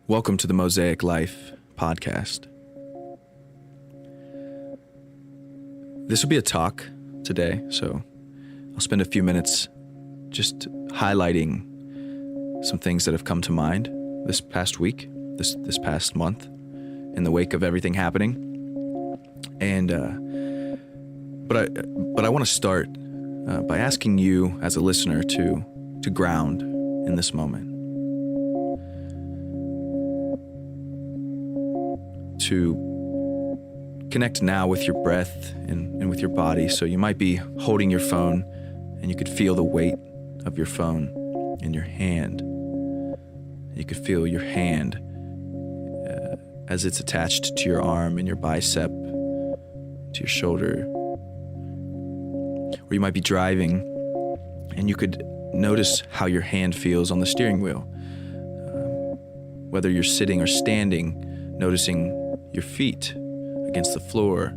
Welcome to the Mosaic Life podcast. This will be a talk today, so I'll spend a few minutes just highlighting some things that have come to mind this past week, this past month, in the wake of everything happening. And but I want to start by asking you as a listener to ground in this moment. To connect now with your breath and with your body. So you might be holding your phone and you could feel the weight of your phone in your hand. You could feel your hand as it's attached to your arm and your bicep, to your shoulder. Or you might be driving and you could notice how your hand feels on the steering wheel. Whether you're sitting or standing, noticing your feet against the floor,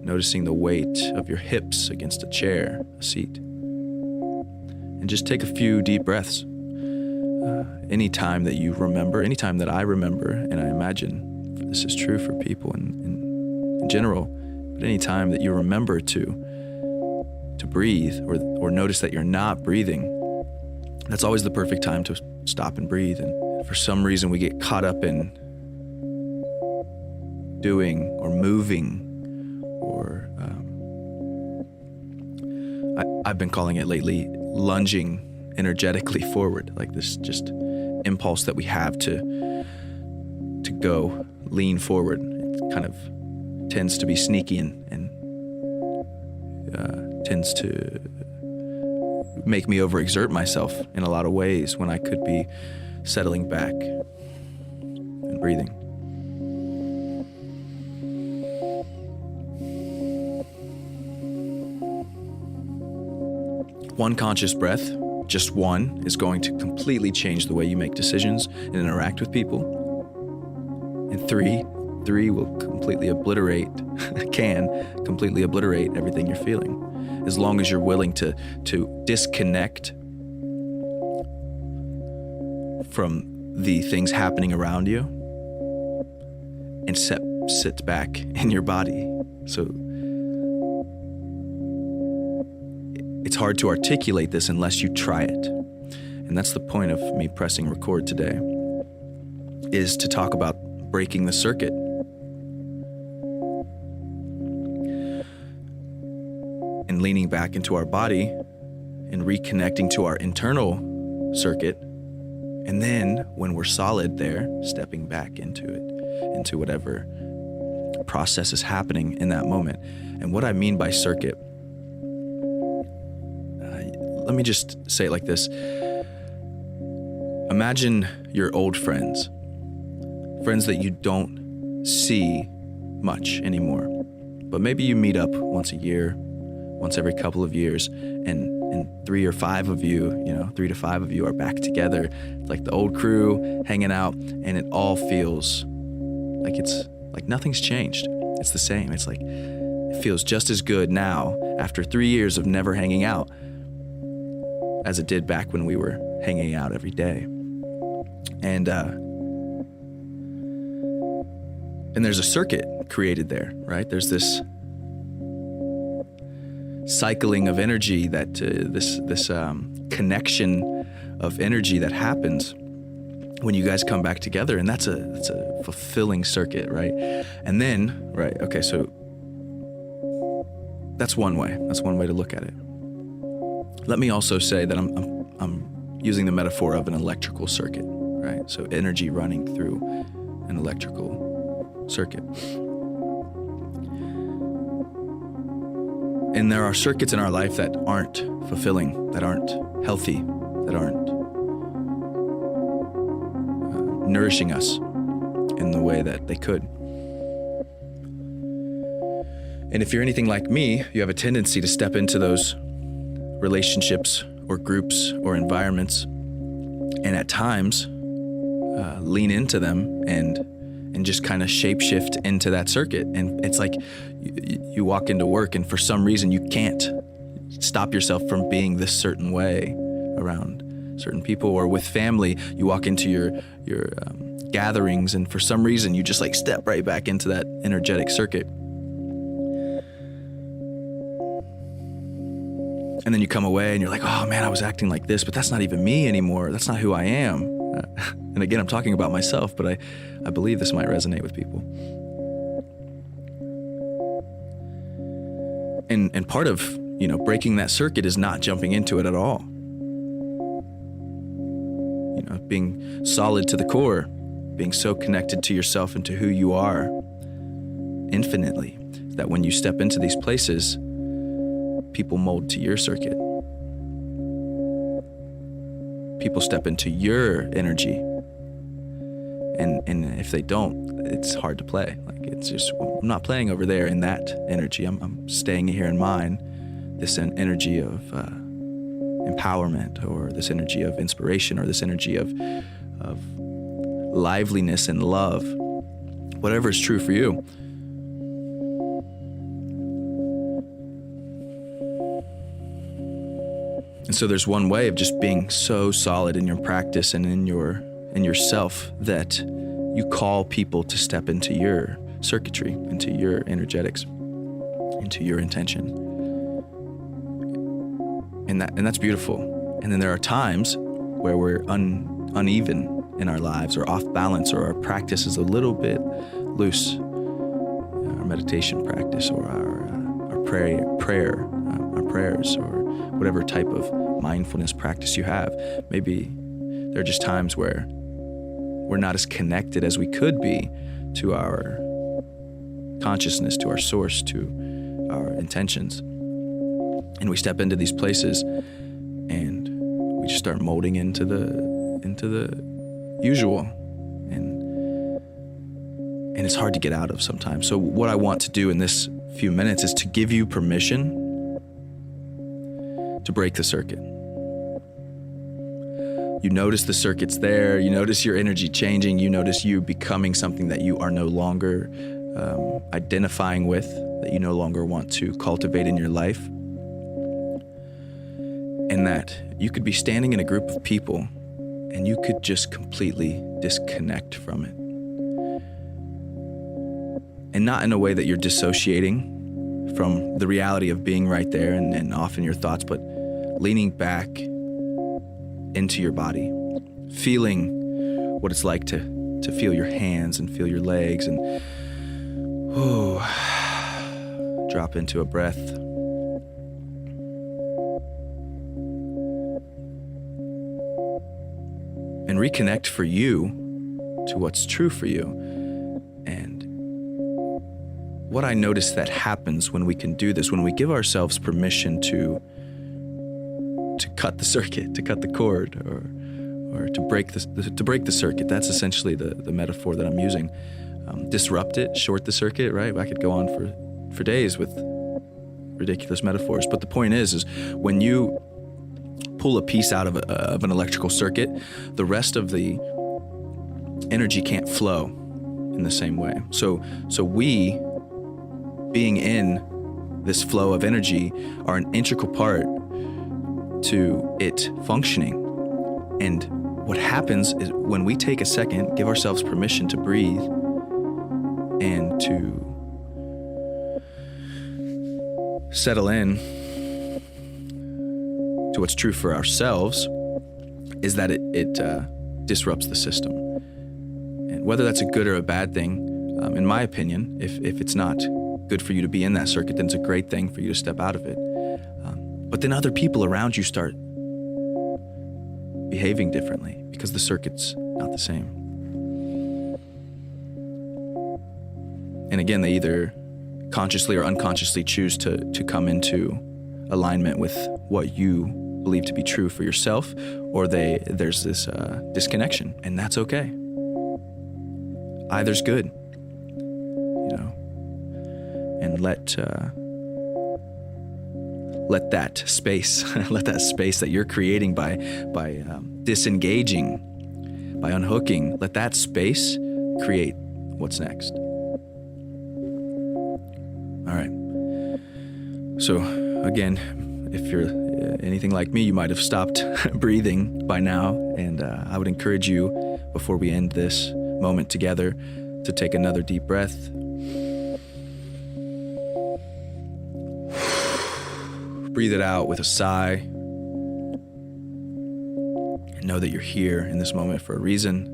noticing the weight of your hips against a chair, a seat. And just take a few deep breaths. Anytime that you remember, anytime that I remember, and I imagine this is true for people in general, but anytime that you remember to breathe or notice that you're not breathing, that's always the perfect time to stop and breathe. And for some reason we get caught up in doing or moving, or I've been calling it lately lunging energetically forward, like this just impulse that we have to go lean forward. It kind of tends to be sneaky and tends to make me overexert myself in a lot of ways when I could be settling back and breathing. One conscious breath, just one, is going to completely change the way you make decisions and interact with people. And three will completely can completely obliterate everything you're feeling. As long as you're willing to disconnect from the things happening around you and sit back in your body. So it's hard to articulate this unless you try it. And that's the point of me pressing record today, is to talk about breaking the circuit. And leaning back into our body and reconnecting to our internal circuit. And then when we're solid there, stepping back into it, into whatever process is happening in that moment. And what I mean by circuit, let me just say it like this. Imagine your old friends that you don't see much anymore, but maybe you meet up once a year, once every couple of years, and 3 or 5 of you, 3 to 5 of you are back together. It's like the old crew hanging out, and it all feels like it's like nothing's changed. It's the same. It's like it feels just as good now after 3 years of never hanging out as it did back when we were hanging out every day. And there's a circuit created there, right? There's this cycling of energy, that this connection of energy that happens when you guys come back together, and that's a fulfilling circuit, right? And then, right, okay, so that's one way. That's one way to look at it. Let me also say that I'm using the metaphor of an electrical circuit, right? So energy running through an electrical circuit. And there are circuits in our life that aren't fulfilling, that aren't healthy, that aren't nourishing us in the way that they could. And if you're anything like me, you have a tendency to step into those relationships or groups or environments, and at times lean into them and just kind of shapeshift into that circuit. And it's like you walk into work and for some reason you can't stop yourself from being this certain way around certain people, or with family, you walk into your gatherings, and for some reason you just like step right back into that energetic circuit. And then you come away and you're like, oh man, I was acting like this, but that's not even me anymore. That's not who I am. And again, I'm talking about myself, but I believe this might resonate with people. And part of, breaking that circuit is not jumping into it at all. Being solid to the core, being so connected to yourself and to who you are infinitely, that when you step into these places, people mold to your circuit. People step into your energy. And if they don't, it's hard to play. Like, it's just, I'm not playing over there in that energy. I'm staying here in mine, this energy of empowerment, or this energy of inspiration, or this energy of liveliness and love, whatever is true for you. And so there's one way of just being so solid in your practice and in yourself that you call people to step into your circuitry, into your energetics, into your intention. And that's beautiful. And then there are times where we're uneven in our lives, or off balance, or our practice is a little bit loose. Our meditation practice, or our prayer, our prayers, or whatever type of mindfulness practice you have. Maybe there are just times where we're not as connected as we could be to our consciousness, to our source, to our intentions. And we step into these places and we just start molding into the usual. And it's hard to get out of sometimes. So what I want to do in this few minutes is to give you permission to break the circuit. You notice the circuit's there, you notice your energy changing, you notice you becoming something that you are no longer identifying with, that you no longer want to cultivate in your life. And that you could be standing in a group of people and you could just completely disconnect from it. And not in a way that you're dissociating from the reality of being right there and off in your thoughts, but leaning back into your body, feeling what it's like to feel your hands and feel your legs, and drop into a breath. And reconnect for you to what's true for you. And what I notice that happens when we can do this, when we give ourselves permission to cut the circuit, to cut the cord, or to break the circuit. That's essentially the metaphor that I'm using. Disrupt it, short the circuit, right? I could go on for days with ridiculous metaphors. But the point is when you pull a piece out of an electrical circuit, the rest of the energy can't flow in the same way. So we, being in this flow of energy, are an integral part to it functioning. And what happens is when we take a second, give ourselves permission to breathe and to settle in to what's true for ourselves, is that it disrupts the system. And whether that's a good or a bad thing, in my opinion, if it's not good for you to be in that circuit, then it's a great thing for you to step out of it. But then other people around you start behaving differently because the circuit's not the same. And again, they either consciously or unconsciously choose to come into alignment with what you believe to be true for yourself, or there's this disconnection, and that's okay. Either's good, and let that space, let that space that you're creating by disengaging, by unhooking, let that space create what's next. All right. So again, if anything like me, you might have stopped breathing by now. And I would encourage you, before we end this moment together, to take another deep breath. Breathe it out with a sigh. And know that you're here in this moment for a reason.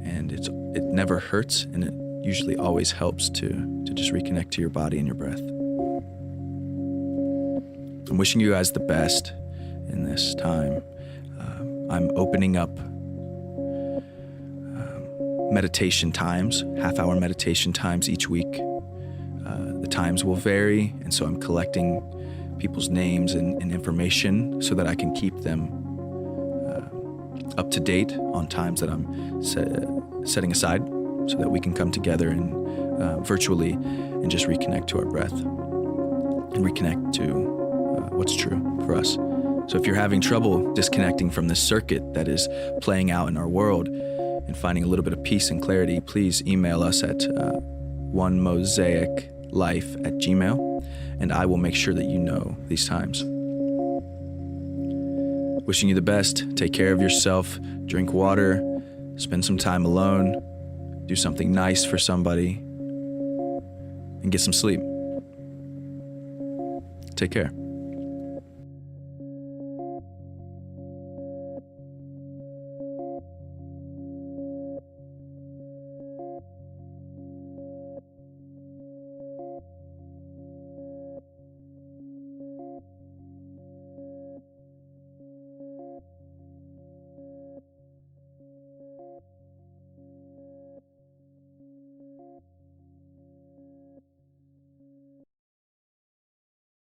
And it never hurts, and it usually always helps to just reconnect to your body and your breath. I'm wishing you guys the best in this time. I'm opening up meditation times, half-hour meditation times each week. The times will vary, and so I'm collecting people's names and information so that I can keep them up to date on times that I'm setting aside so that we can come together and virtually and just reconnect to our breath and reconnect to what's true for us. So if you're having trouble disconnecting from this circuit that is playing out in our world and finding a little bit of peace and clarity, please email us at onemosaiclife@gmail.com, and I will make sure that you know these times. Wishing you the best. Take care of yourself. Drink water. Spend some time alone. Do something nice for somebody. And get some sleep. Take care.